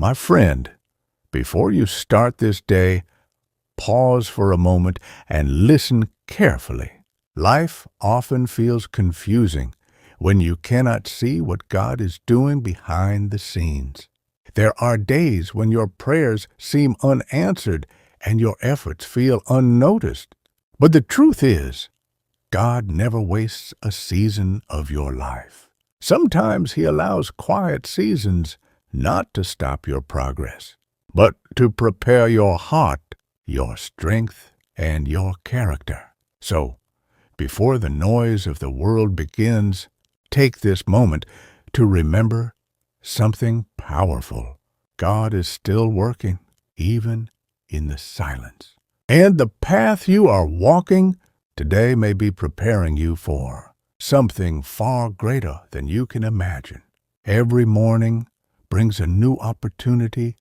My friend, before you start this day, pause for a moment and listen carefully. Life often feels confusing when you cannot see what God is doing behind the scenes. There are days when your prayers seem unanswered and your efforts feel unnoticed. But the truth is, God never wastes a season of your life. Sometimes He allows quiet seasons not to stop your progress, but to prepare your heart, your strength, and your character. So, before the noise of the world begins, take this moment to remember something powerful. God is still working, even in the silence. And the path you are walking today may be preparing you for something far greater than you can imagine. Every morning brings a new opportunity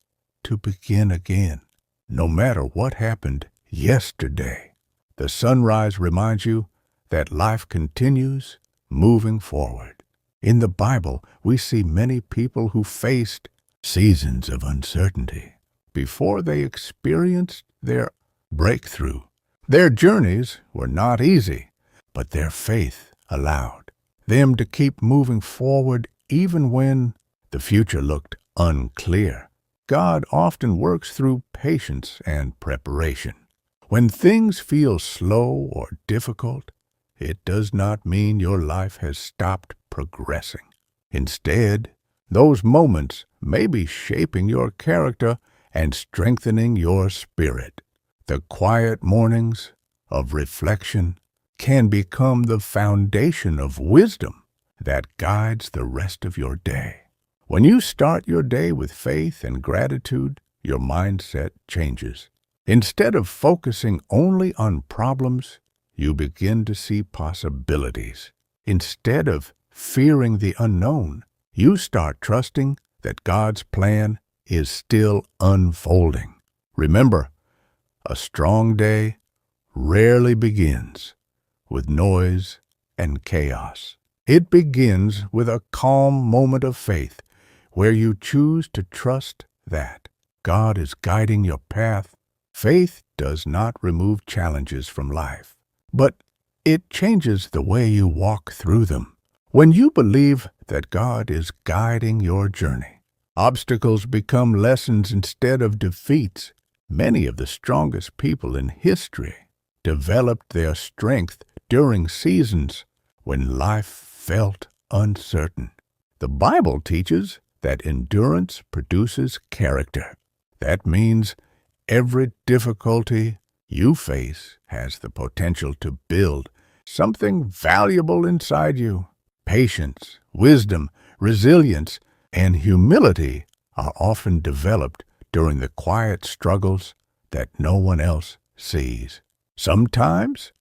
to begin again. No matter what happened yesterday, the sunrise reminds you that life continues moving forward. In the Bible, we see many people who faced seasons of uncertainty before they experienced their breakthrough. Their journeys were not easy, but their faith allowed them to keep moving forward even when the future looked unclear. God often works through patience and preparation. When things feel slow or difficult, it does not mean your life has stopped progressing. Instead, those moments may be shaping your character and strengthening your spirit. The quiet mornings of reflection can become the foundation of wisdom that guides the rest of your day. When you start your day with faith and gratitude, your mindset changes. Instead of focusing only on problems, you begin to see possibilities. Instead of fearing the unknown, you start trusting that God's plan is still unfolding. Remember, a strong day rarely begins with noise and chaos. It begins with a calm moment of faith where you choose to trust that God is guiding your path. Faith does not remove challenges from life, but it changes the way you walk through them. When you believe that God is guiding your journey, obstacles become lessons instead of defeats. Many of the strongest people in history developed their strength during seasons when life felt uncertain. The Bible teaches that endurance produces character. That means every difficulty you face has the potential to build something valuable inside you. Patience, wisdom, resilience, and humility are often developed during the quiet struggles that no one else sees. Sometimes,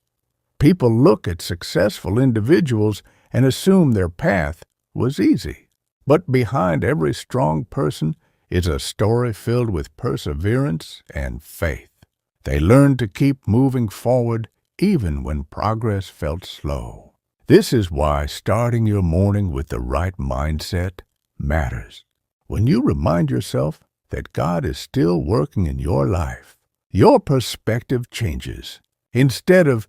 people look at successful individuals and assume their path was easy. But behind every strong person is a story filled with perseverance and faith. They learned to keep moving forward even when progress felt slow. This is why starting your morning with the right mindset matters. When you remind yourself that God is still working in your life, your perspective changes. Instead of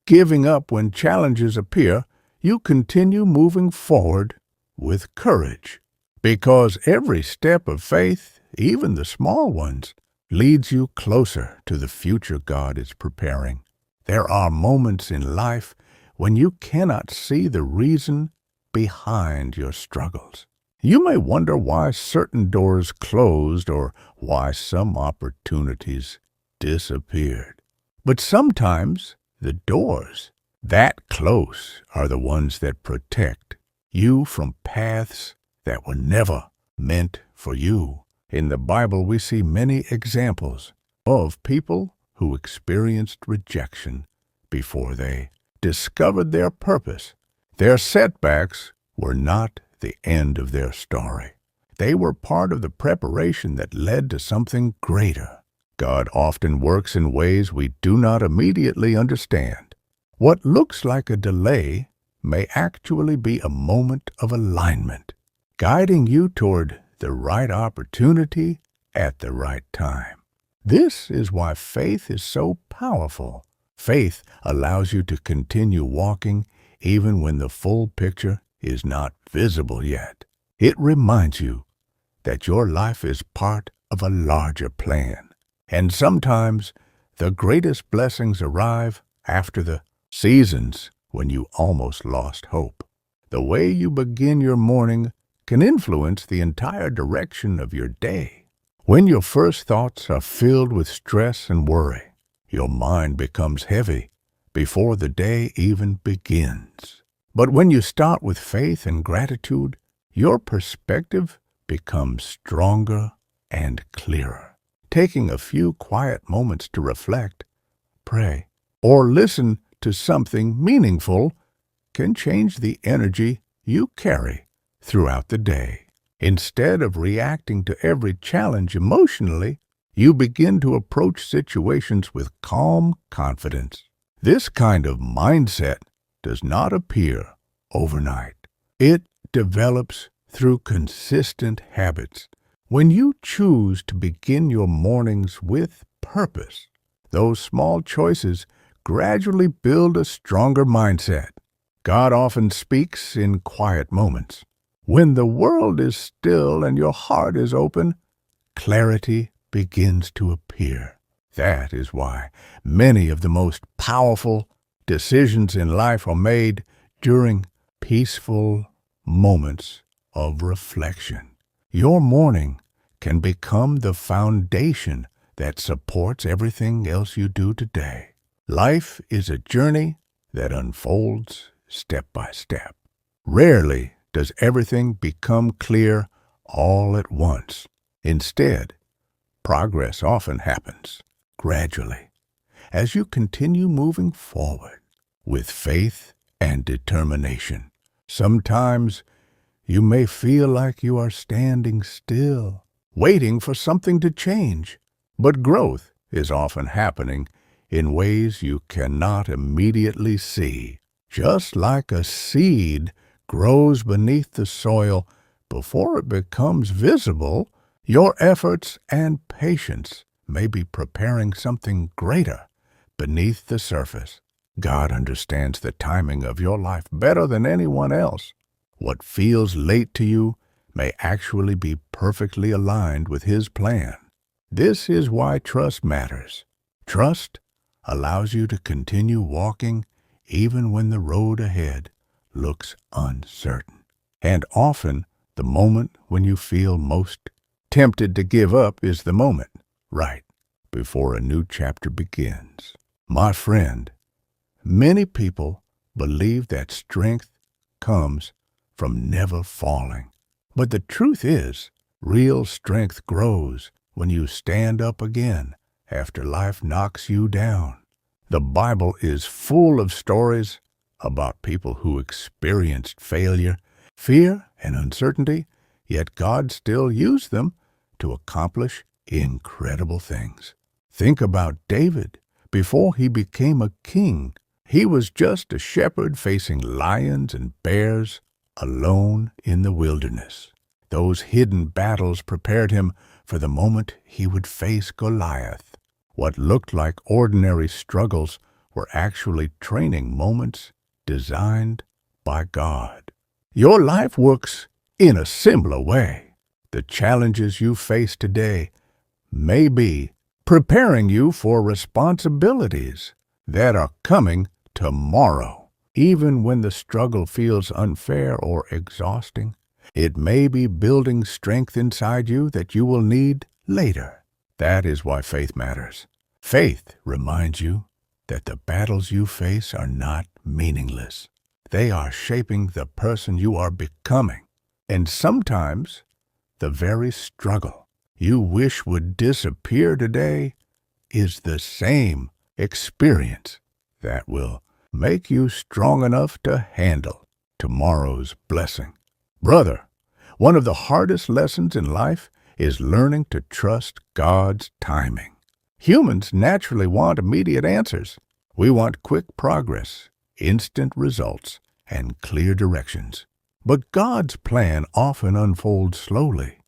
giving up when challenges appear, you continue moving forward with courage. Because every step of faith, even the small ones, leads you closer to the future God is preparing. There are moments in life when you cannot see the reason behind your struggles. You may wonder why certain doors closed or why some opportunities disappeared. But sometimes the doors that close are the ones that protect you from paths that were never meant for you. In the Bible, we see many examples of people who experienced rejection before they discovered their purpose. Their setbacks were not the end of their story. They were part of the preparation that led to something greater. God often works in ways we do not immediately understand. What looks like a delay may actually be a moment of alignment, guiding you toward the right opportunity at the right time. This is why faith is so powerful. Faith allows you to continue walking even when the full picture is not visible yet. It reminds you that your life is part of a larger plan. And sometimes the greatest blessings arrive after the seasons when you almost lost hope. The way you begin your morning can influence the entire direction of your day. When your first thoughts are filled with stress and worry, your mind becomes heavy before the day even begins. But when you start with faith and gratitude, your perspective becomes stronger and clearer. Taking a few quiet moments to reflect, pray, or listen to something meaningful can change the energy you carry throughout the day. Instead of reacting to every challenge emotionally, you begin to approach situations with calm confidence. This kind of mindset does not appear overnight. It develops through consistent habits. When you choose to begin your mornings with purpose, those small choices gradually build a stronger mindset. God often speaks in quiet moments. When the world is still and your heart is open, clarity begins to appear. That is why many of the most powerful decisions in life are made during peaceful moments of reflection. Your morning can become the foundation that supports everything else you do today. Life is a journey that unfolds step by step. Rarely does everything become clear all at once. Instead, progress often happens gradually as you continue moving forward with faith and determination. Sometimes you may feel like you are standing still, waiting for something to change, but growth is often happening in ways you cannot immediately see. Just like a seed grows beneath the soil before it becomes visible, your efforts and patience may be preparing something greater beneath the surface. God understands the timing of your life better than anyone else. What feels late to you may actually be perfectly aligned with His plan. This is why trust matters. Trust allows you to continue walking even when the road ahead looks uncertain. And often, the moment when you feel most tempted to give up is the moment, right before a new chapter begins. My friend, many people believe that strength comes from never falling. But the truth is, real strength grows when you stand up again after life knocks you down. The Bible is full of stories about people who experienced failure, fear, and uncertainty, yet God still used them to accomplish incredible things. Think about David. Before he became a king, he was just a shepherd facing lions and bears alone in the wilderness. Those hidden battles prepared him for the moment he would face Goliath. What looked like ordinary struggles were actually training moments designed by God. Your life works in a similar way. The challenges you face today may be preparing you for responsibilities that are coming tomorrow. Even when the struggle feels unfair or exhausting, it may be building strength inside you that you will need later. That is why faith matters. Faith reminds you that the battles you face are not meaningless. They are shaping the person you are becoming. And sometimes, the very struggle you wish would disappear today is the same experience that will make you strong enough to handle tomorrow's blessing. Brother, one of the hardest lessons in life is learning to trust God's timing. Humans naturally want immediate answers. We want quick progress, instant results, and clear directions. But God's plan often unfolds slowly.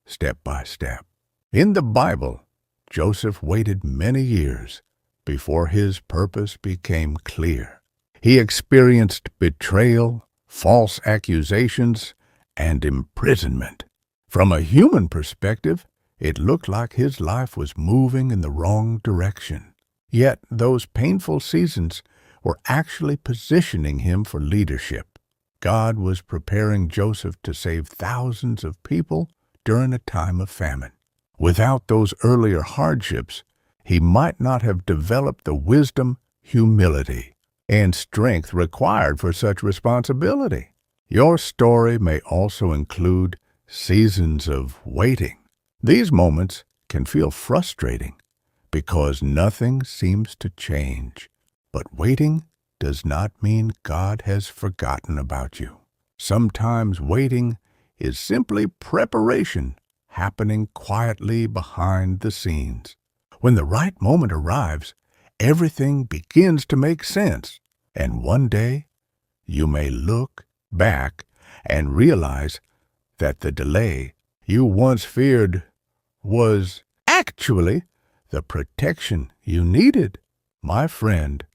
step by step. In the Bible, Joseph waited many years before his purpose became clear. He experienced betrayal, false accusations, and imprisonment. From a human perspective, it looked like his life was moving in the wrong direction. Yet those painful seasons were actually positioning him for leadership. God was preparing Joseph to save thousands of people during a time of famine. Without those earlier hardships, he might not have developed the wisdom, humility, and strength required for such responsibility. Your story may also include seasons of waiting. These moments can feel frustrating because nothing seems to change. But waiting does not mean God has forgotten about you. Sometimes waiting is simply preparation happening quietly behind the scenes. When the right moment arrives, everything begins to make sense. And one day, you may look back and realize that the delay you once feared was actually the protection you needed. My friend,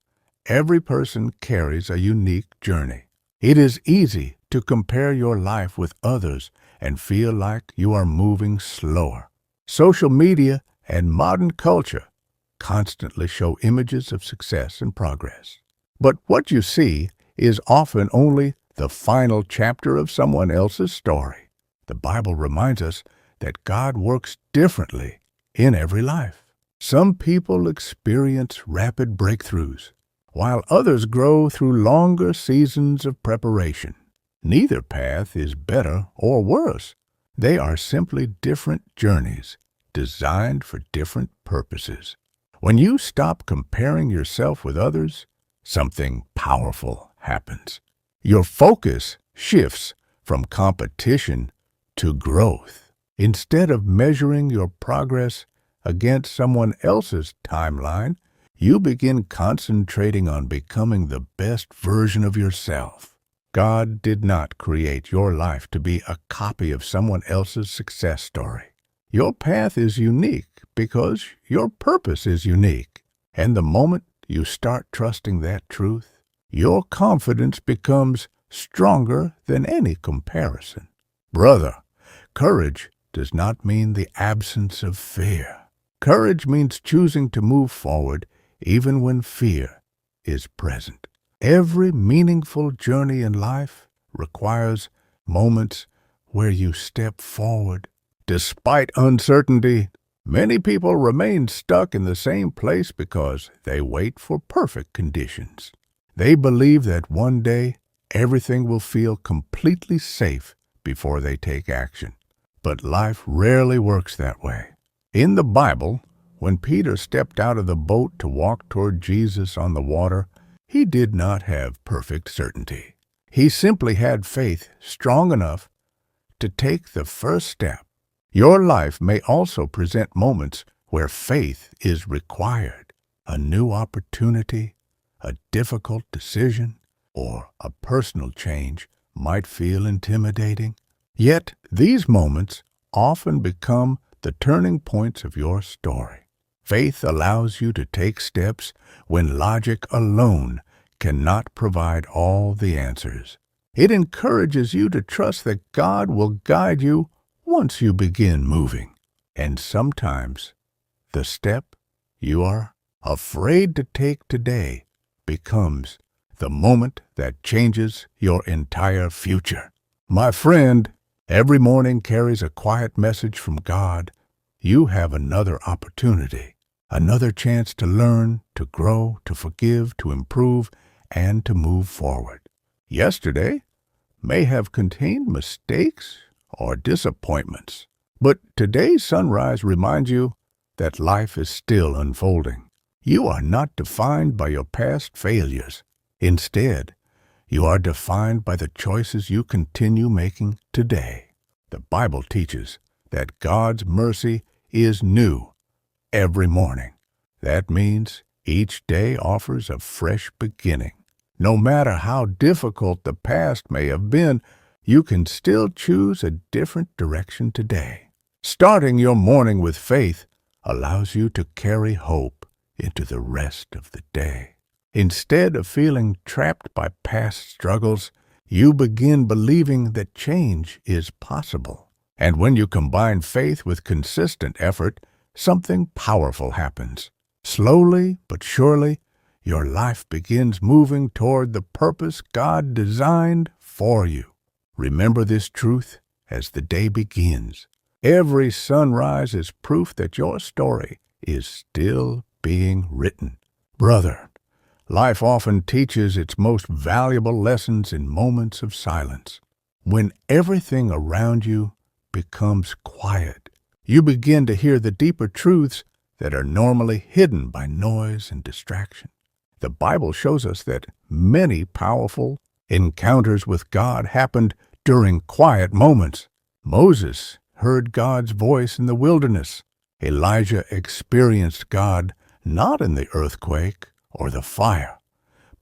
every person carries a unique journey. It is easy to compare your life with others and feel like you are moving slower. Social media and modern culture constantly show images of success and progress. But what you see is often only the final chapter of someone else's story. The Bible reminds us that God works differently in every life. Some people experience rapid breakthroughs, while others grow through longer seasons of preparation. Neither path is better or worse. They are simply different journeys designed for different purposes. When you stop comparing yourself with others, something powerful happens. Your focus shifts from competition to growth. Instead of measuring your progress against someone else's timeline, you begin concentrating on becoming the best version of yourself. God did not create your life to be a copy of someone else's success story. Your path is unique because your purpose is unique. And the moment you start trusting that truth, your confidence becomes stronger than any comparison. Brother, courage does not mean the absence of fear. Courage means choosing to move forward even when fear is present. Every meaningful journey in life requires moments where you step forward. Despite uncertainty, many people remain stuck in the same place because they wait for perfect conditions. They believe that one day everything will feel completely safe before they take action. But life rarely works that way. In the Bible, when Peter stepped out of the boat to walk toward Jesus on the water, he did not have perfect certainty. He simply had faith strong enough to take the first step. Your life may also present moments where faith is required. A new opportunity, a difficult decision, or a personal change might feel intimidating. Yet these moments often become the turning points of your story. Faith allows you to take steps when logic alone cannot provide all the answers. It encourages you to trust that God will guide you once you begin moving. And sometimes the step you are afraid to take today becomes the moment that changes your entire future. My friend, every morning carries a quiet message from God. You have another opportunity, another chance to learn, to grow, to forgive, to improve, and to move forward. Yesterday may have contained mistakes or disappointments, but today's sunrise reminds you that life is still unfolding. You are not defined by your past failures. Instead, you are defined by the choices you continue making today. The Bible teaches that God's mercy is new every morning. That means each day offers a fresh beginning. No matter how difficult the past may have been, you can still choose a different direction today. Starting your morning with faith allows you to carry hope into the rest of the day. Instead of feeling trapped by past struggles, you begin believing that change is possible. And when you combine faith with consistent effort, something powerful happens. Slowly but surely, your life begins moving toward the purpose God designed for you. Remember this truth as the day begins. Every sunrise is proof that your story is still being written. Brother, life often teaches its most valuable lessons in moments of silence. When everything around you becomes quiet, you begin to hear the deeper truths that are normally hidden by noise and distraction. The Bible shows us that many powerful encounters with God happened during quiet moments. Moses heard God's voice in the wilderness. Elijah experienced God not in the earthquake or the fire,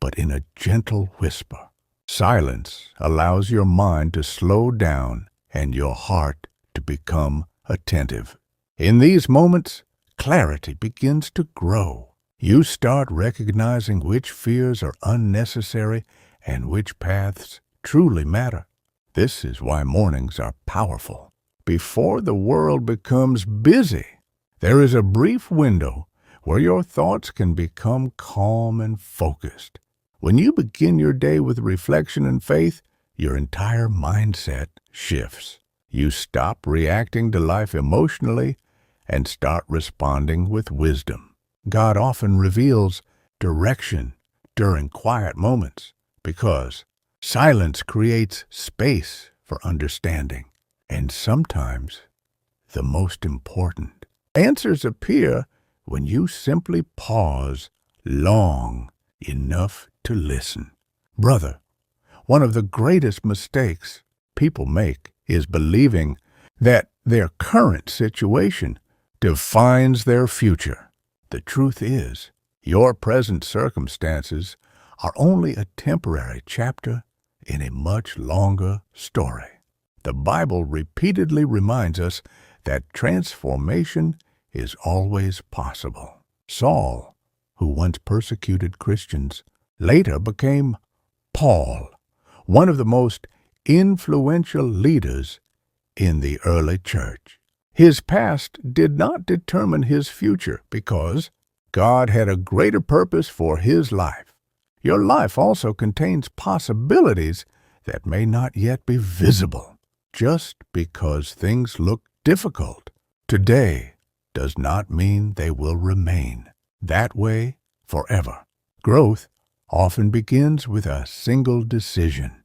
but in a gentle whisper. Silence allows your mind to slow down and your heart to become attentive. In these moments, clarity begins to grow. You start recognizing which fears are unnecessary and which paths truly matter. This is why mornings are powerful. Before the world becomes busy, there is a brief window where your thoughts can become calm and focused. When you begin your day with reflection and faith, your entire mindset shifts. You stop reacting to life emotionally and start responding with wisdom. God often reveals direction during quiet moments because silence creates space for understanding. And sometimes the most important answers appear when you simply pause long enough to listen. Brother, one of the greatest mistakes people make is believing that their current situation defines their future. The truth is, your present circumstances are only a temporary chapter in a much longer story. The Bible repeatedly reminds us that transformation is always possible. Saul, who once persecuted Christians, later became Paul, one of the most influential leaders in the early church. His past did not determine his future because God had a greater purpose for his life. Your life also contains possibilities that may not yet be visible. Just because things look difficult today does not mean they will remain that way forever. Growth often begins with a single decision,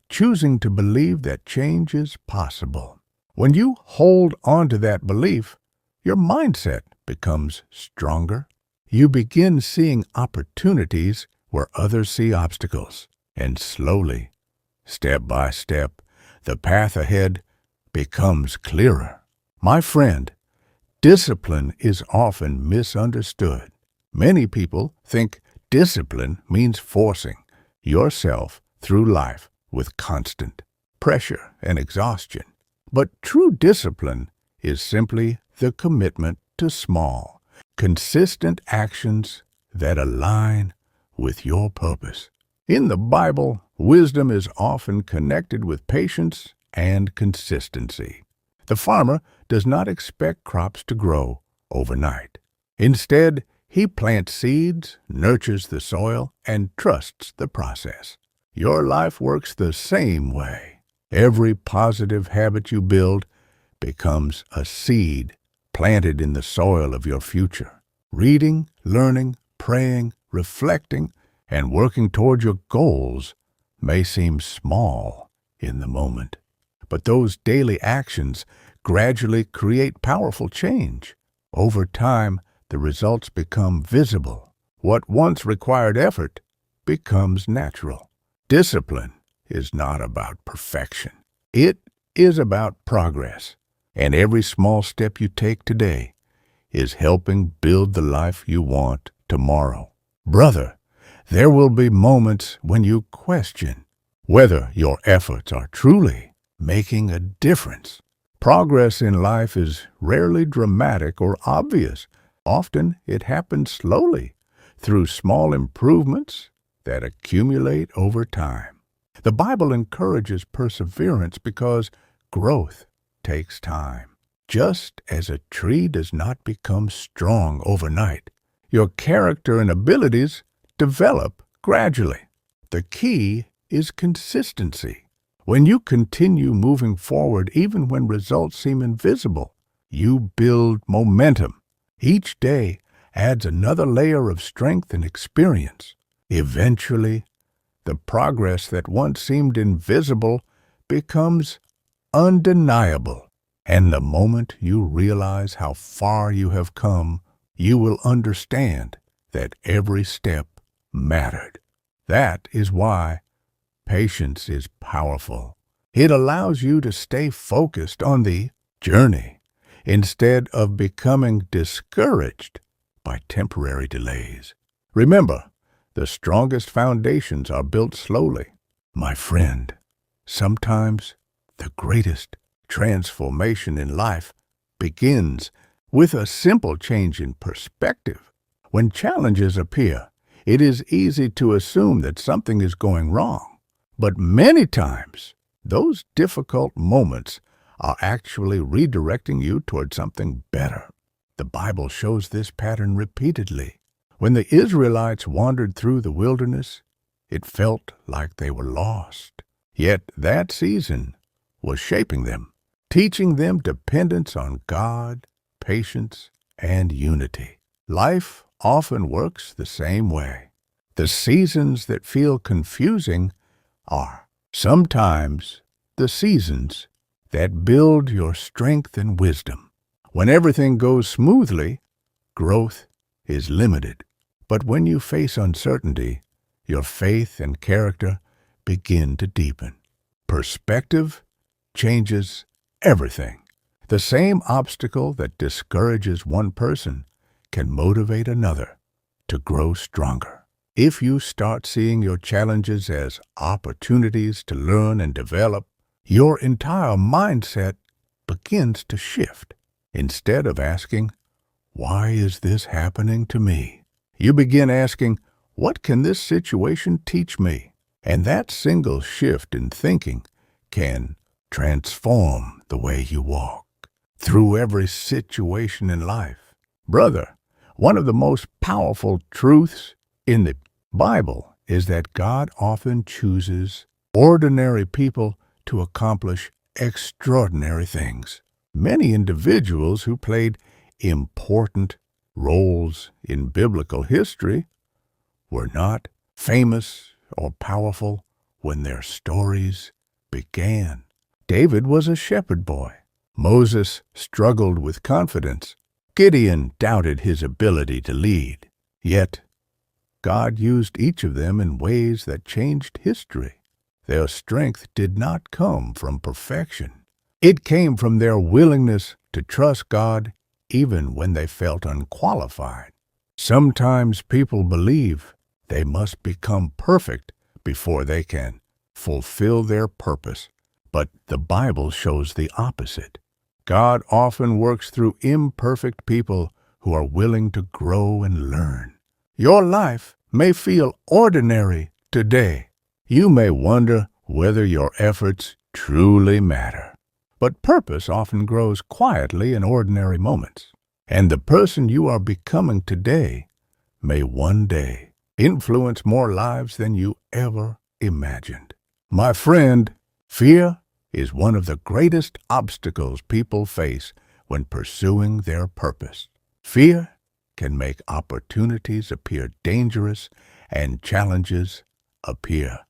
choosing to believe that change is possible. When you hold on to that belief, your mindset becomes stronger. You begin seeing opportunities where others see obstacles, and slowly, step by step, the path ahead becomes clearer. My friend, discipline is often misunderstood. Many people think discipline means forcing yourself through life with constant pressure and exhaustion. But true discipline is simply the commitment to small, consistent actions that align with your purpose. In the Bible, wisdom is often connected with patience and consistency. The farmer does not expect crops to grow overnight. Instead, he plants seeds, nurtures the soil, and trusts the process. Your life works the same way. Every positive habit you build becomes a seed planted in the soil of your future. Reading, learning, praying, reflecting, and working toward your goals may seem small in the moment, but those daily actions gradually create powerful change. Over time, the results become visible. What once required effort becomes natural. Discipline is not about perfection. It is about progress. And every small step you take today is helping build the life you want tomorrow. Brother, there will be moments when you question whether your efforts are truly making a difference. Progress in life is rarely dramatic or obvious. Often it happens slowly through small improvements that accumulate over time. The Bible encourages perseverance because growth takes time. Just as a tree does not become strong overnight, your character and abilities develop gradually. The key is consistency. When you continue moving forward even when results seem invisible, you build momentum. Each day adds another layer of strength and experience. Eventually, the progress that once seemed invisible becomes undeniable. And the moment you realize how far you have come, you will understand that every step mattered. That is why patience is powerful. It allows you to stay focused on the journey instead of becoming discouraged by temporary delays. Remember, the strongest foundations are built slowly. My friend, sometimes the greatest transformation in life begins with a simple change in perspective. When challenges appear, it is easy to assume that something is going wrong. But many times, those difficult moments are actually redirecting you toward something better. The Bible shows this pattern repeatedly. When the Israelites wandered through the wilderness, it felt like they were lost. Yet that season was shaping them, teaching them dependence on God, patience, and unity. Life often works the same way. The seasons that feel confusing are sometimes the seasons that build your strength and wisdom. When everything goes smoothly, growth is limited. But when you face uncertainty, your faith and character begin to deepen. Perspective changes everything. The same obstacle that discourages one person can motivate another to grow stronger. If you start seeing your challenges as opportunities to learn and develop, your entire mindset begins to shift. Instead of asking, "Why is this happening to me?" you begin asking, "What can this situation teach me?" And that single shift in thinking can transform the way you walk through every situation in life. Brother, one of the most powerful truths in the Bible is that God often chooses ordinary people to accomplish extraordinary things. Many individuals who played important roles in biblical history were not famous or powerful when their stories began. David was a shepherd boy. Moses struggled with confidence. Gideon doubted his ability to lead. Yet, God used each of them in ways that changed history. Their strength did not come from perfection. It came from their willingness to trust God even when they felt unqualified. Sometimes people believe they must become perfect before they can fulfill their purpose, but the Bible shows the opposite. God often works through imperfect people who are willing to grow and learn. Your life may feel ordinary today. You may wonder whether your efforts truly matter. But purpose often grows quietly in ordinary moments. And the person you are becoming today may one day influence more lives than you ever imagined. My friend, fear is one of the greatest obstacles people face when pursuing their purpose. Fear can make opportunities appear dangerous and challenges appear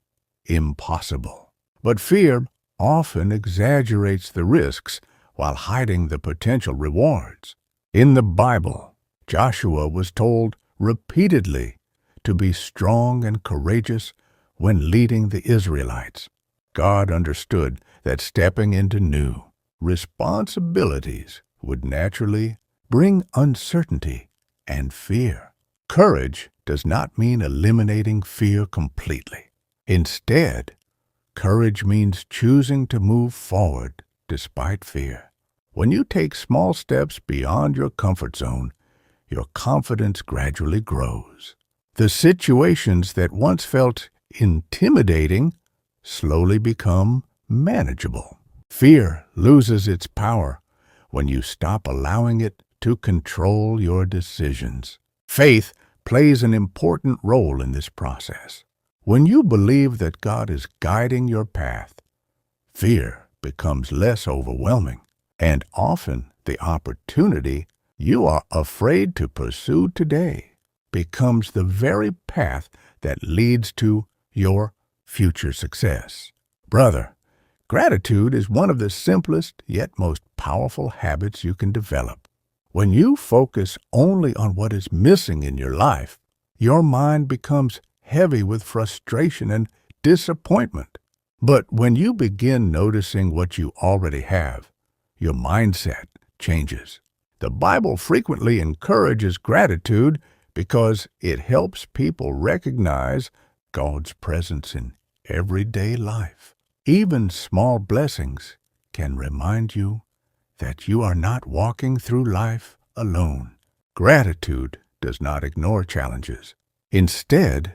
impossible. But fear often exaggerates the risks while hiding the potential rewards. In the Bible, Joshua was told repeatedly to be strong and courageous when leading the Israelites. God understood that stepping into new responsibilities would naturally bring uncertainty and fear. Courage does not mean eliminating fear completely. Instead, courage means choosing to move forward despite fear. When you take small steps beyond your comfort zone, your confidence gradually grows. The situations that once felt intimidating slowly become manageable. Fear loses its power when you stop allowing it to control your decisions. Faith plays an important role in this process. When you believe that God is guiding your path, fear becomes less overwhelming, and often the opportunity you are afraid to pursue today becomes the very path that leads to your future success. Brother, gratitude is one of the simplest yet most powerful habits you can develop. When you focus only on what is missing in your life, your mind becomes heavy with frustration and disappointment. But when you begin noticing what you already have, your mindset changes. The Bible frequently encourages gratitude because it helps people recognize God's presence in everyday life. Even small blessings can remind you that you are not walking through life alone. Gratitude does not ignore challenges. Instead,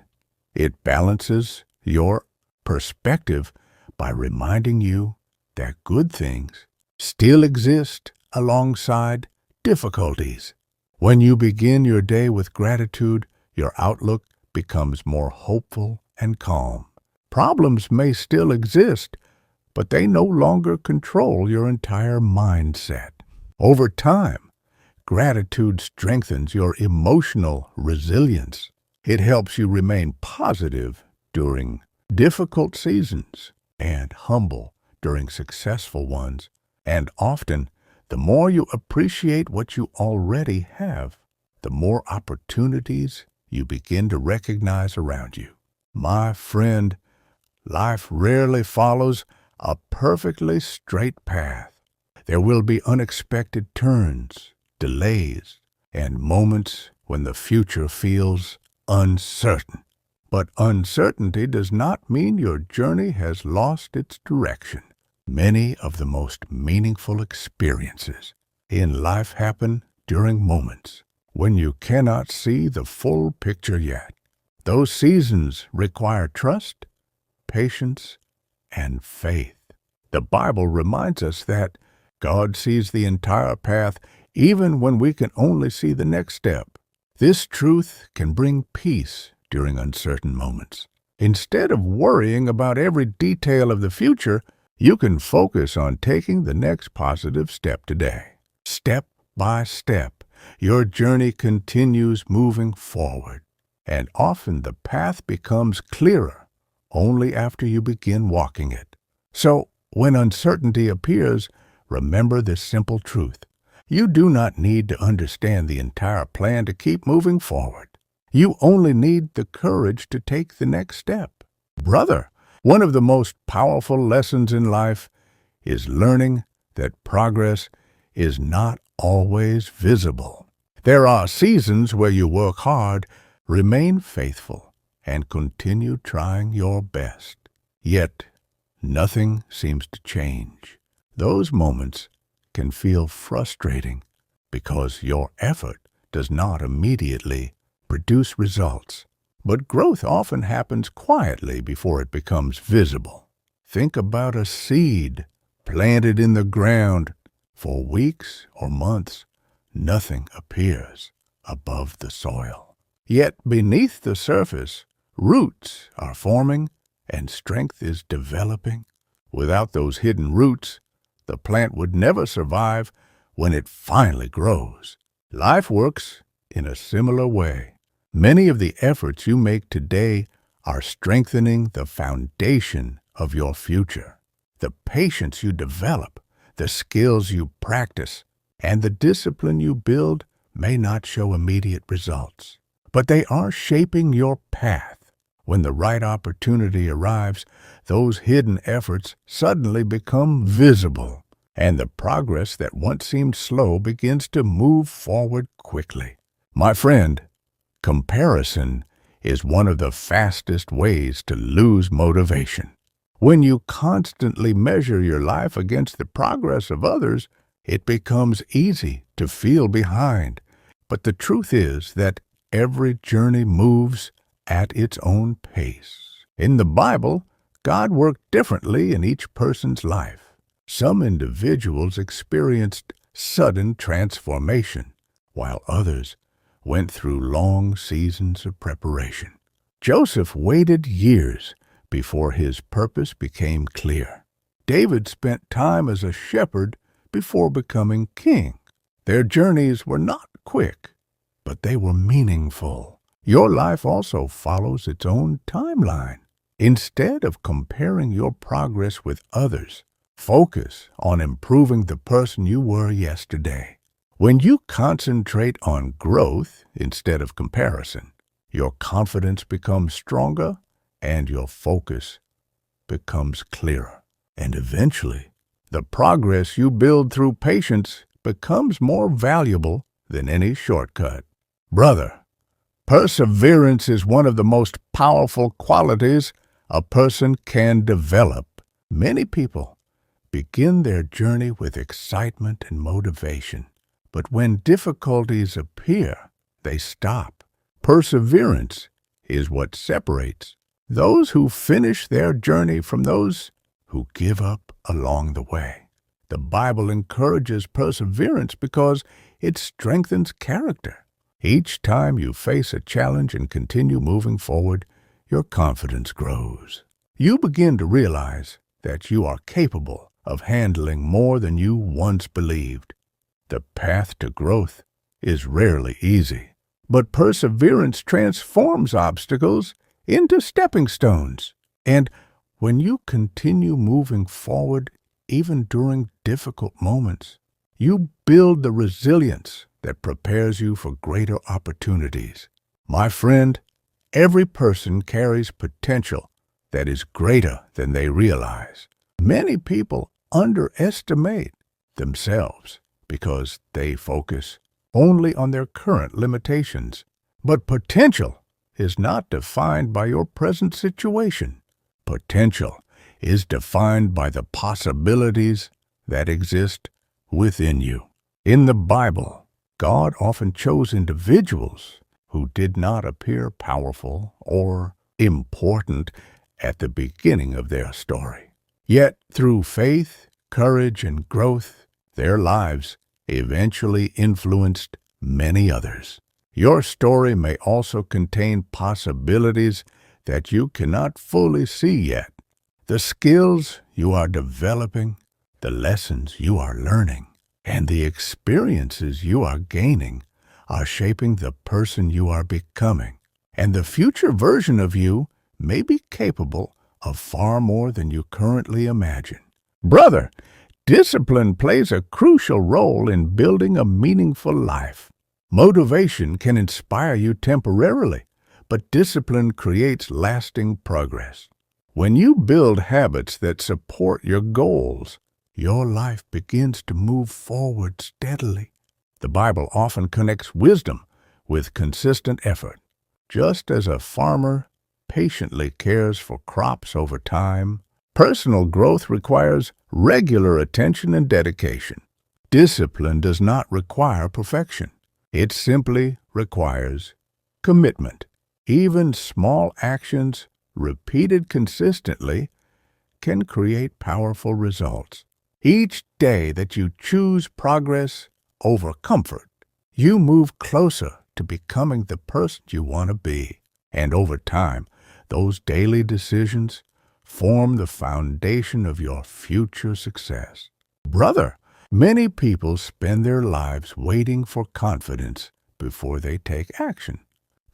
it balances your perspective by reminding you that good things still exist alongside difficulties. When you begin your day with gratitude, your outlook becomes more hopeful and calm. Problems may still exist, but they no longer control your entire mindset. Over time, gratitude strengthens your emotional resilience. It helps you remain positive during difficult seasons and humble during successful ones. And often, the more you appreciate what you already have, the more opportunities you begin to recognize around you. My friend, life rarely follows a perfectly straight path. There will be unexpected turns, delays, and moments when the future feels uncertain. But uncertainty does not mean your journey has lost its direction. Many of the most meaningful experiences in life happen during moments when you cannot see the full picture yet. Those seasons require trust, patience, and faith. The Bible reminds us that God sees the entire path even when we can only see the next step. This truth can bring peace during uncertain moments. Instead of worrying about every detail of the future, you can focus on taking the next positive step today. Step by step, your journey continues moving forward, and often the path becomes clearer only after you begin walking it. So, when uncertainty appears, remember this simple truth. You do not need to understand the entire plan to keep moving forward. You only need the courage to take the next step. Brother, one of the most powerful lessons in life is learning that progress is not always visible. There are seasons where you work hard, remain faithful, and continue trying your best. Yet, nothing seems to change. Those moments can feel frustrating because your effort does not immediately produce results. But growth often happens quietly before it becomes visible. Think about a seed planted in the ground. For weeks or months, nothing appears above the soil. Yet beneath the surface, roots are forming and strength is developing. Without those hidden roots, the plant would never survive when it finally grows. Life works in a similar way. Many of the efforts you make today are strengthening the foundation of your future. The patience you develop, the skills you practice, and the discipline you build may not show immediate results, but they are shaping your path. When the right opportunity arrives, those hidden efforts suddenly become visible, and the progress that once seemed slow begins to move forward quickly. My friend, comparison is one of the fastest ways to lose motivation. When you constantly measure your life against the progress of others, it becomes easy to feel behind. But the truth is that every journey moves at its own pace. In the Bible, God worked differently in each person's life. Some individuals experienced sudden transformation, while others went through long seasons of preparation. Joseph waited years before his purpose became clear. David spent time as a shepherd before becoming king. Their journeys were not quick, but they were meaningful. Your life also follows its own timeline. Instead of comparing your progress with others, focus on improving the person you were yesterday. When you concentrate on growth instead of comparison, your confidence becomes stronger and your focus becomes clearer. And eventually, the progress you build through patience becomes more valuable than any shortcut. Brother, perseverance is one of the most powerful qualities a person can develop. Many people begin their journey with excitement and motivation, but when difficulties appear, they stop. Perseverance is what separates those who finish their journey from those who give up along the way. The Bible encourages perseverance because it strengthens character. Each time you face a challenge and continue moving forward, your confidence grows. You begin to realize that you are capable of handling more than you once believed. The path to growth is rarely easy, but perseverance transforms obstacles into stepping stones. And when you continue moving forward, even during difficult moments, you build the resilience that prepares you for greater opportunities. My friend, every person carries potential that is greater than they realize. Many people underestimate themselves because they focus only on their current limitations. But potential is not defined by your present situation. Potential is defined by the possibilities that exist within you. In the Bible, God often chose individuals who did not appear powerful or important at the beginning of their story. Yet, through faith, courage, and growth, their lives eventually influenced many others. Your story may also contain possibilities that you cannot fully see yet. The skills you are developing, the lessons you are learning, and the experiences you are gaining are shaping the person you are becoming. And the future version of you may be capable of far more than you currently imagine. Brother, discipline plays a crucial role in building a meaningful life. Motivation can inspire you temporarily, but discipline creates lasting progress. When you build habits that support your goals, your life begins to move forward steadily. The Bible often connects wisdom with consistent effort. Just as a farmer patiently cares for crops over time, personal growth requires regular attention and dedication. Discipline does not require perfection. It simply requires commitment. Even small actions repeated consistently can create powerful results. Each day that you choose progress over comfort, you move closer to becoming the person you want to be. And over time, those daily decisions form the foundation of your future success. Brother, many people spend their lives waiting for confidence before they take action.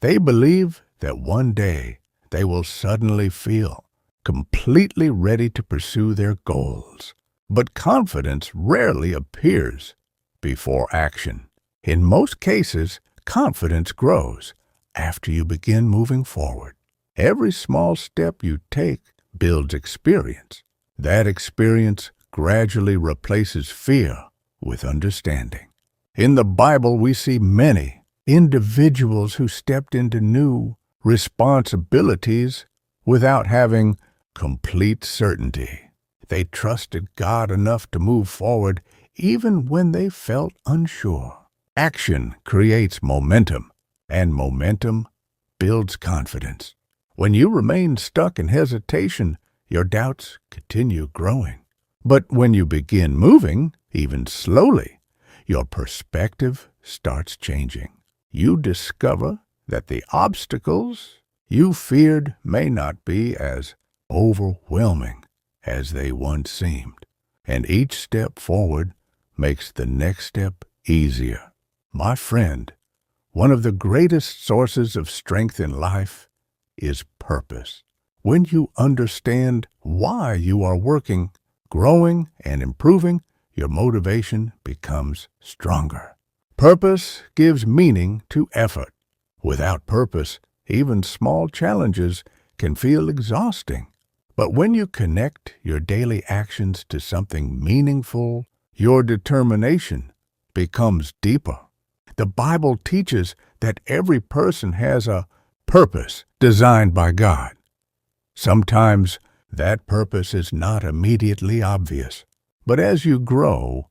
They believe that one day they will suddenly feel completely ready to pursue their goals. But confidence rarely appears before action. In most cases, confidence grows after you begin moving forward. Every small step you take builds experience. That experience gradually replaces fear with understanding. In the Bible, we see many individuals who stepped into new responsibilities without having complete certainty. They trusted God enough to move forward even when they felt unsure. Action creates momentum, and momentum builds confidence. When you remain stuck in hesitation, your doubts continue growing. But when you begin moving, even slowly, your perspective starts changing. You discover that the obstacles you feared may not be as overwhelming as they once seemed, and each step forward makes the next step easier. My friend, one of the greatest sources of strength in life is purpose. When you understand why you are working, growing, and improving, your motivation becomes stronger. Purpose gives meaning to effort. Without purpose, even small challenges can feel exhausting. But when you connect your daily actions to something meaningful, your determination becomes deeper. The Bible teaches that every person has a purpose designed by God. Sometimes that purpose is not immediately obvious, but as you grow,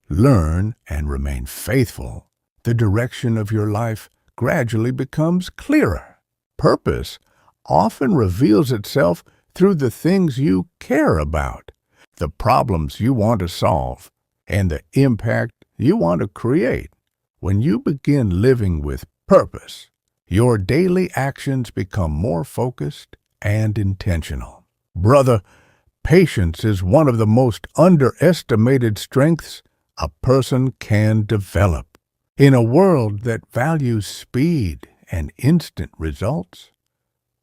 learn, and remain faithful, the direction of your life gradually becomes clearer. Purpose often reveals itself through the things you care about, the problems you want to solve, and the impact you want to create. When you begin living with purpose, your daily actions become more focused and intentional. Brother, patience is one of the most underestimated strengths a person can develop. In a world that values speed and instant results,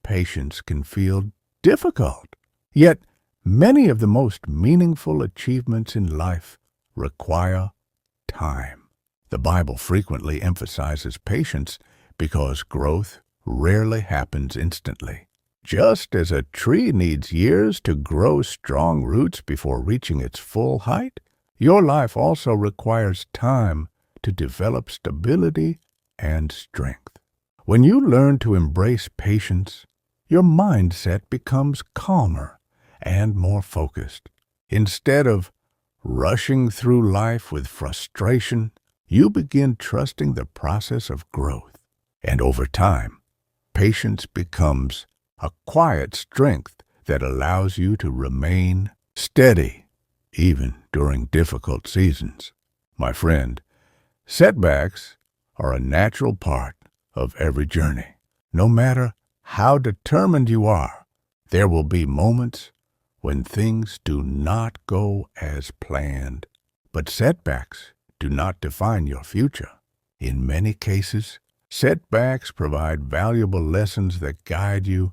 patience can feel difficult. Yet, many of the most meaningful achievements in life require time. The Bible frequently emphasizes patience because growth rarely happens instantly. Just as a tree needs years to grow strong roots before reaching its full height, your life also requires time to develop stability and strength. When you learn to embrace patience, your mindset becomes calmer and more focused. Instead of rushing through life with frustration, you begin trusting the process of growth. And over time, patience becomes a quiet strength that allows you to remain steady even during difficult seasons. My friend, setbacks are a natural part of every journey. No matter how determined you are, there will be moments when things do not go as planned. But setbacks do not define your future. In many cases, setbacks provide valuable lessons that guide you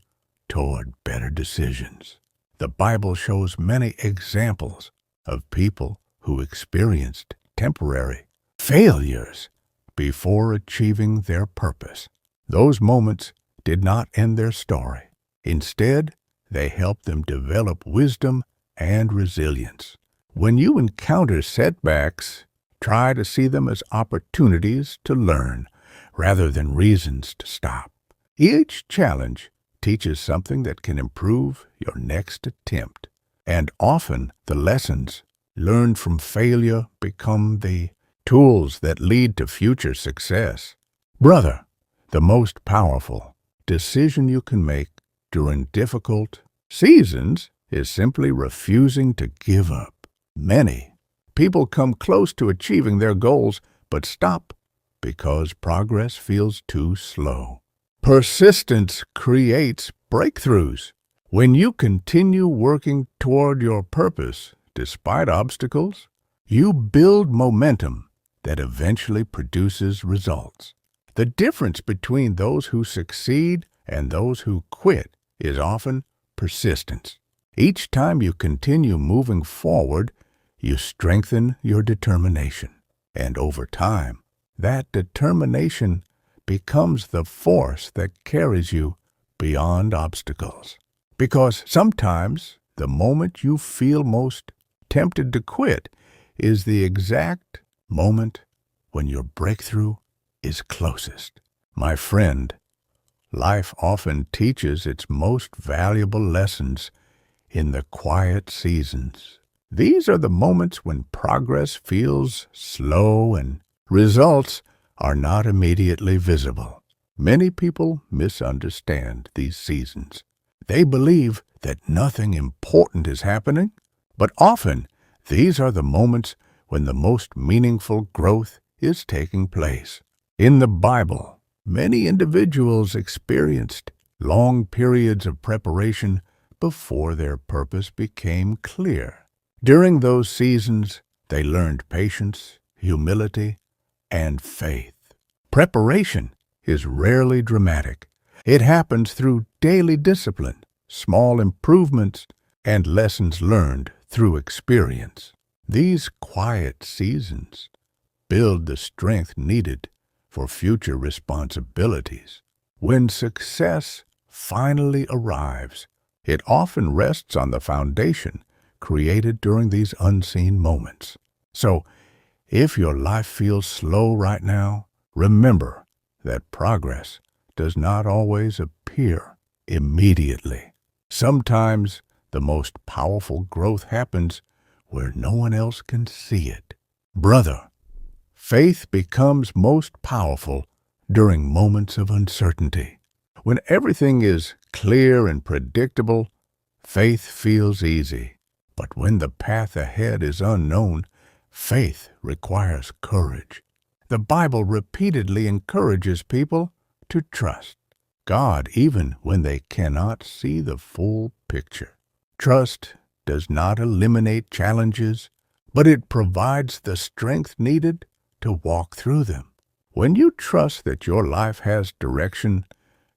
toward better decisions. The Bible shows many examples of people who experienced temporary failures before achieving their purpose. Those moments did not end their story. Instead, they helped them develop wisdom and resilience. When you encounter setbacks, try to see them as opportunities to learn rather than reasons to stop. Each challenge teaches something that can improve your next attempt. And often the lessons learned from failure become the tools that lead to future success. Brother, the most powerful decision you can make during difficult seasons is simply refusing to give up. Many people come close to achieving their goals but stop because progress feels too slow. Persistence creates breakthroughs. When you continue working toward your purpose despite obstacles, you build momentum that eventually produces results. The difference between those who succeed and those who quit is often persistence. Each time you continue moving forward, you strengthen your determination. And over time, that determination becomes the force that carries you beyond obstacles. Because sometimes the moment you feel most tempted to quit is the exact moment when your breakthrough is closest. My friend, life often teaches its most valuable lessons in the quiet seasons. These are the moments when progress feels slow and results are not immediately visible. Many people misunderstand these seasons. They believe that nothing important is happening, but often these are the moments when the most meaningful growth is taking place. In the Bible, many individuals experienced long periods of preparation before their purpose became clear. During those seasons, they learned patience, humility, and faith. Preparation is rarely dramatic. It happens through daily discipline, small improvements, and lessons learned through experience. These quiet seasons build the strength needed for future responsibilities. When success finally arrives, it often rests on the foundation created during these unseen moments. So, if your life feels slow right now, remember that progress does not always appear immediately. Sometimes the most powerful growth happens where no one else can see it. Brother, faith becomes most powerful during moments of uncertainty. When everything is clear and predictable, faith feels easy. But when the path ahead is unknown, faith requires courage. The Bible repeatedly encourages people to trust God even when they cannot see the full picture. Trust does not eliminate challenges, but it provides the strength needed to walk through them. When you trust that your life has direction,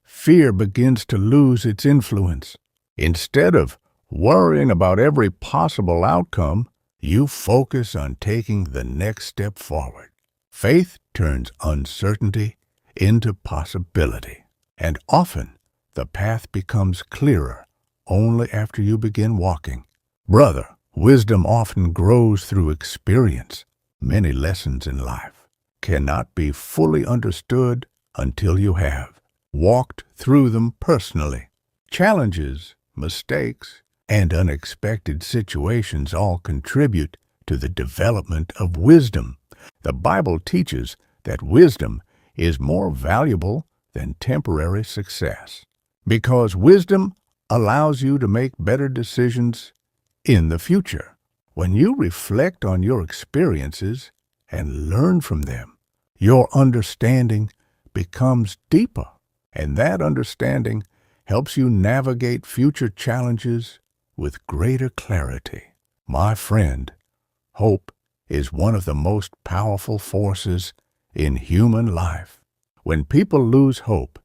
fear begins to lose its influence. Instead of worrying about every possible outcome, you focus on taking the next step forward. Faith turns uncertainty into possibility, and often the path becomes clearer only after you begin walking. Brother, wisdom often grows through experience. Many lessons in life cannot be fully understood until you have walked through them personally. Challenges, mistakes, and unexpected situations all contribute to the development of wisdom. The Bible teaches that wisdom is more valuable than temporary success, because wisdom allows you to make better decisions in the future. When you reflect on your experiences and learn from them, your understanding becomes deeper, and that understanding helps you navigate future challenges with greater clarity. My friend, hope is one of the most powerful forces in human life. When people lose hope,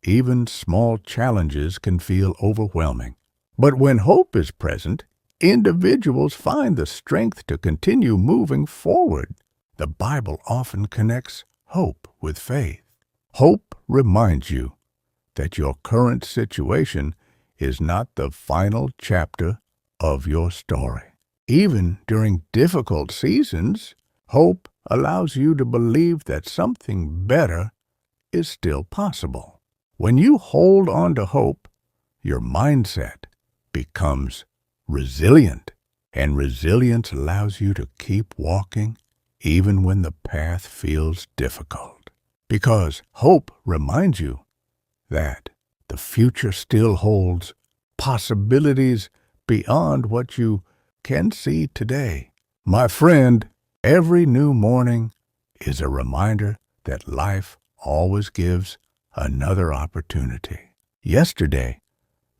even small challenges can feel overwhelming. But when hope is present, individuals find the strength to continue moving forward. The Bible often connects hope with faith. Hope reminds you that your current situation is not the final chapter of your story. Even during difficult seasons, hope allows you to believe that something better is still possible. When you hold on to hope, your mindset becomes resilient, and resilience allows you to keep walking even when the path feels difficult. Because hope reminds you that the future still holds possibilities beyond what you can see today. My friend, every new morning is a reminder that life always gives another opportunity. Yesterday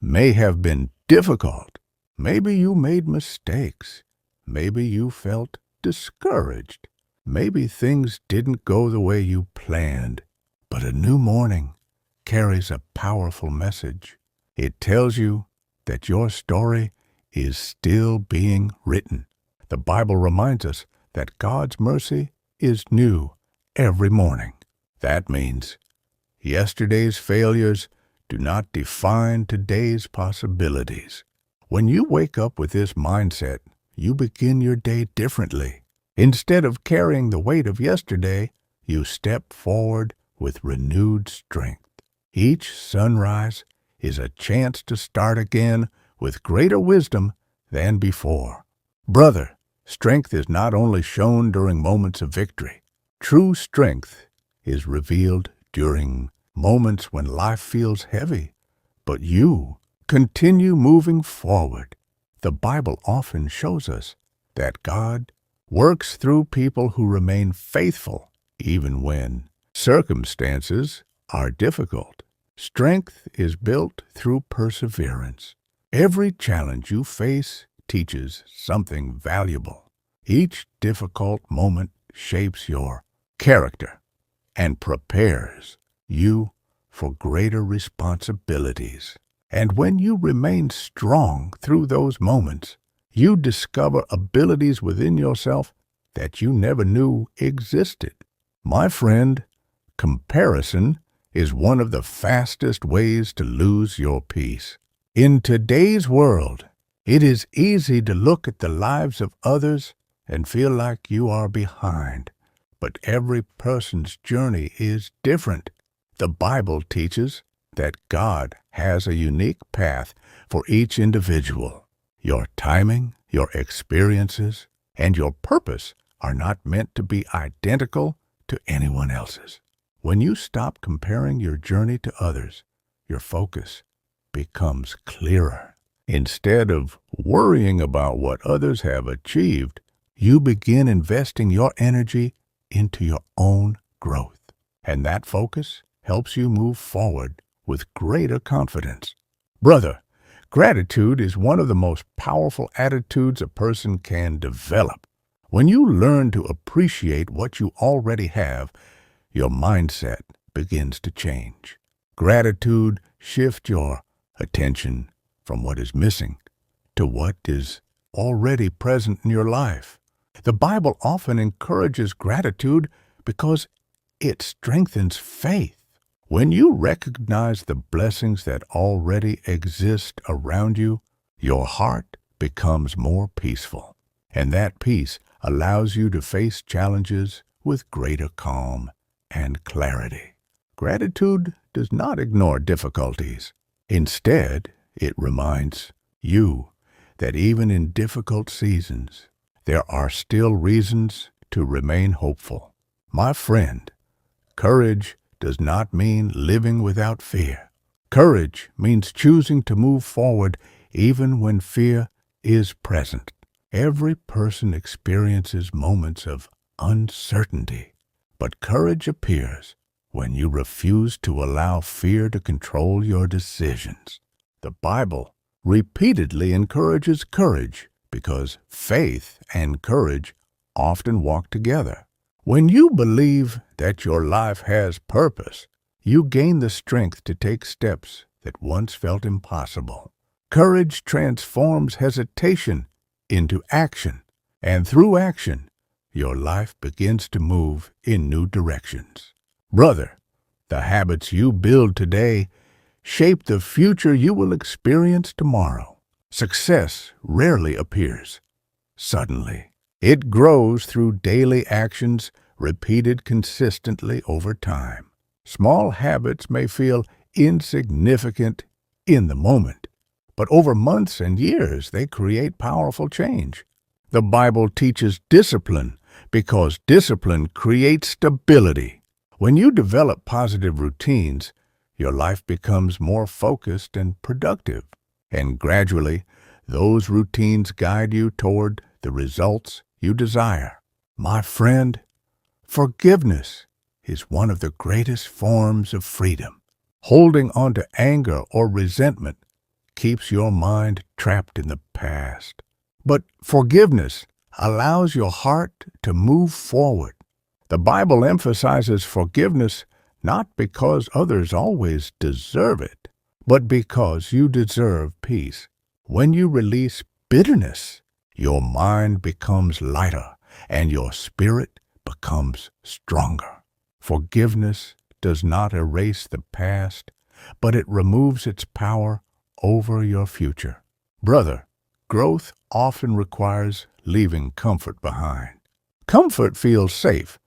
may have been difficult. Maybe you made mistakes. Maybe you felt discouraged. Maybe things didn't go the way you planned. But a new morning carries a powerful message. It tells you that your story is still being written. The Bible reminds us that God's mercy is new every morning. That means yesterday's failures do not define today's possibilities. When you wake up with this mindset, you begin your day differently. Instead of carrying the weight of yesterday, you step forward with renewed strength. Each sunrise is a chance to start again with greater wisdom than before. Brother, strength is not only shown during moments of victory. True strength is revealed during moments when life feels heavy, but you continue moving forward. The Bible often shows us that God works through people who remain faithful even when circumstances are difficult. Strength is built through perseverance. Every challenge you face teaches something valuable. Each difficult moment shapes your character and prepares you for greater responsibilities. And when you remain strong through those moments, you discover abilities within yourself that you never knew existed. My friend, comparison is one of the fastest ways to lose your peace. In today's world, it is easy to look at the lives of others and feel like you are behind. But every person's journey is different. The Bible teaches that God has a unique path for each individual. Your timing, your experiences, and your purpose are not meant to be identical to anyone else's. When you stop comparing your journey to others, your focus becomes clearer. Instead of worrying about what others have achieved, you begin investing your energy into your own growth. And that focus helps you move forward with greater confidence. Brother, gratitude is one of the most powerful attitudes a person can develop. When you learn to appreciate what you already have, your mindset begins to change. Gratitude shifts your attention from what is missing to what is already present in your life. The Bible often encourages gratitude because it strengthens faith. When you recognize the blessings that already exist around you, your heart becomes more peaceful, and that peace allows you to face challenges with greater calm and clarity. Gratitude does not ignore difficulties. Instead, it reminds you that even in difficult seasons, there are still reasons to remain hopeful. My friend, courage does not mean living without fear. Courage means choosing to move forward even when fear is present. Every person experiences moments of uncertainty, but courage appears when you refuse to allow fear to control your decisions. The Bible repeatedly encourages courage because faith and courage often walk together. When you believe that your life has purpose, you gain the strength to take steps that once felt impossible. Courage transforms hesitation into action, and through action, your life begins to move in new directions. Brother, the habits you build today shape the future you will experience tomorrow. Success rarely appears suddenly. It grows through daily actions repeated consistently over time. Small habits may feel insignificant in the moment, but over months and years they create powerful change. The Bible teaches discipline because discipline creates stability. When you develop positive routines, your life becomes more focused and productive, and gradually, those routines guide you toward the results you desire. My friend, forgiveness is one of the greatest forms of freedom. Holding on to anger or resentment keeps your mind trapped in the past. But forgiveness allows your heart to move forward. The Bible emphasizes forgiveness not because others always deserve it, but because you deserve peace. When you release bitterness, your mind becomes lighter and your spirit becomes stronger. Forgiveness does not erase the past, but it removes its power over your future. Brother, growth often requires leaving comfort behind. Comfort feels safe,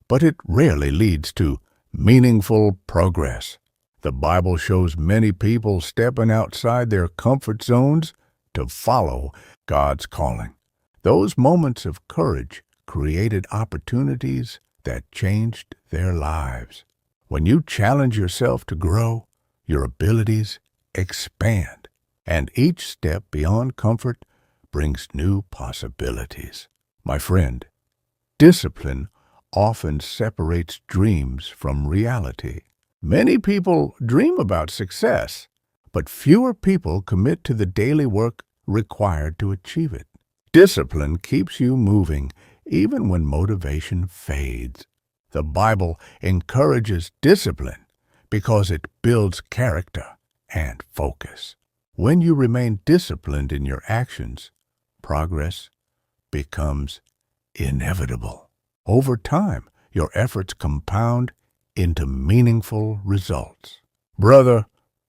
but it rarely leads to meaningful progress. The Bible shows many people stepping outside their comfort zones to follow God's calling. Those moments of courage created opportunities that changed their lives. When you challenge yourself to grow, your abilities expand, and each step beyond comfort brings new possibilities. My friend, discipline often separates dreams from reality. Many people dream about success, but fewer people commit to the daily work required to achieve it. Discipline keeps you moving even when motivation fades. The Bible encourages discipline because it builds character and focus. When you remain disciplined in your actions, progress becomes inevitable. Over time, your efforts compound into meaningful results. Brother,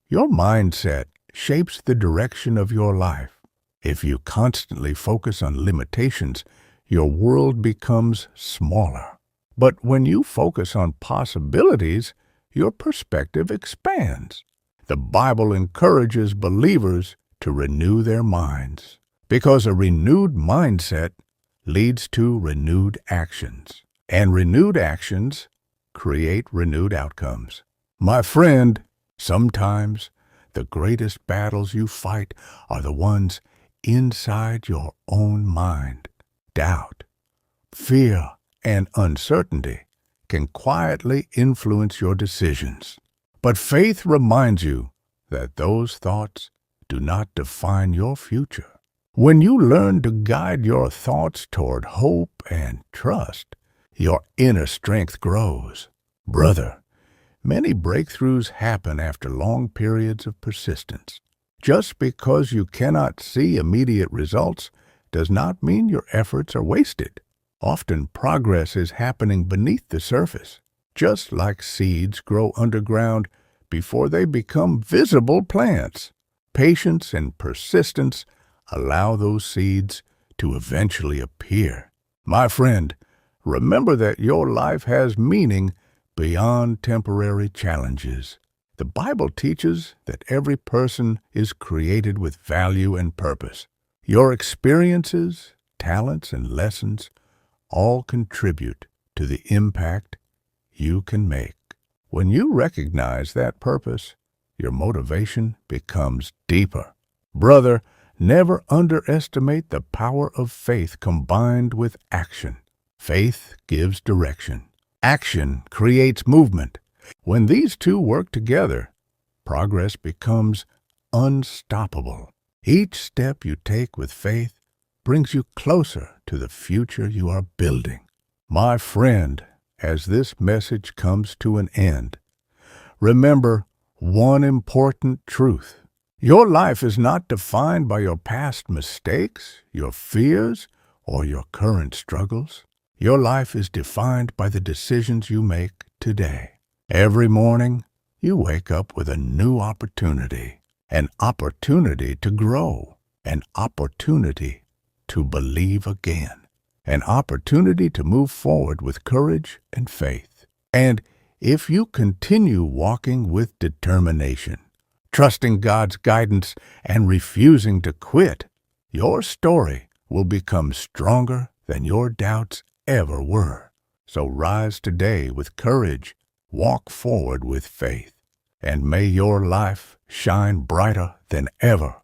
your mindset shapes the direction of your life. If you constantly focus on limitations, your world becomes smaller. But when you focus on possibilities, your perspective expands. The Bible encourages believers to renew their minds, because a renewed mindset leads to renewed actions, and renewed actions create renewed outcomes. My friend, sometimes the greatest battles you fight are the ones inside your own mind. Doubt, fear, and uncertainty can quietly influence your decisions. But faith reminds you that those thoughts do not define your future. When you learn to guide your thoughts toward hope and trust, your inner strength grows. Brother, many breakthroughs happen after long periods of persistence. Just because you cannot see immediate results does not mean your efforts are wasted. Often progress is happening beneath the surface, just like seeds grow underground before they become visible plants. Patience and persistence allow those seeds to eventually appear. My friend, remember that your life has meaning beyond temporary challenges. The Bible teaches that every person is created with value and purpose. Your experiences, talents, and lessons all contribute to the impact you can make. When you recognize that purpose, your motivation becomes deeper. Brother, never underestimate the power of faith combined with action. Faith gives direction. Action creates movement. When these two work together, progress becomes unstoppable. Each step you take with faith brings you closer to the future you are building. My friend, as this message comes to an end, remember one important truth. Your life is not defined by your past mistakes, your fears, or your current struggles. Your life is defined by the decisions you make today. Every morning, you wake up with a new opportunity, an opportunity to grow, an opportunity to believe again, an opportunity to move forward with courage and faith. And if you continue walking with determination, trusting God's guidance, and refusing to quit, your story will become stronger than your doubts ever were. So rise today with courage, walk forward with faith, and may your life shine brighter than ever.